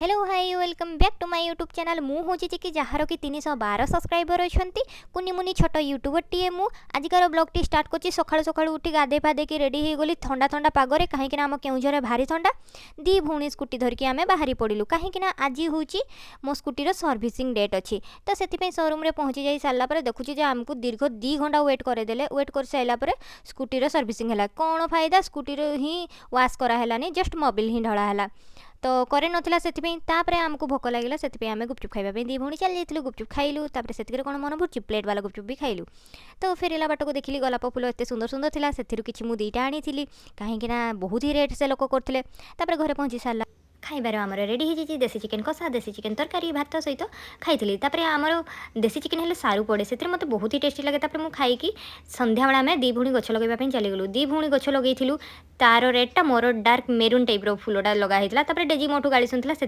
hello hi welcome back to my YouTube channel मु हूँ चिकी jar कि 312 सब्सक्राइबर अच्छा कुनि मुनि छोट यूट्यूबर टीए मु आजिकार ब्लॉग टी स्टार्ट कर सका सका उठी गाधे फादे की रेडी हो गली ठंडा ठंडा पागरे कहीं आम केउझर भारी ठंडा दी भौणी स्कूटी धरिकी आम बाहरी पड़ू कहीं आज हूँ मो स्कूटीर सर्विसिंग डेट अच्छी तो से शोरूम में पहुँची जा सारापर देखुची आमको दीर्घ 2 घंटा वेट करदेले वेट कर सारापर स्कूटीर सर्विसिंग है कौन फायदा स्कूटीर ही वाश करालानी जस्ट मोबिल ही ढलाला तो करे नथिला सेतिपई आमको भोक लगे से आम गुपचुप खाइबा दी भौणी चली जाइलु गुपचुप खाइलु से कौन मन भुर्ची प्लेट वाला गुपचुप भी खाइलु तो फेरला बाट को देखिली गोलाप फुल एत सुंदर सुंदर थिला सेथिरु किछि मु दुईटा आनी कहीं बहुत ही रेट से लोक करथिले घरे पहुँची सारा खाइबार आमर रेडी हो देसी चिकेन कषा देसी चिकेन तरकारी भात सहित खाई आमर देसी चिकेन हेल्ले सारू पड़े से मत बहुत ही टेस्टी लगे मुझे खाई संध्या बेला आम दी भौणी गछ लगे चलीगलु दी भौणी गछ लगे तार रेटा मोर डार्क मेरून टाइप फुलटा लगाई डेजी मोठू गाड़ी शुणुला से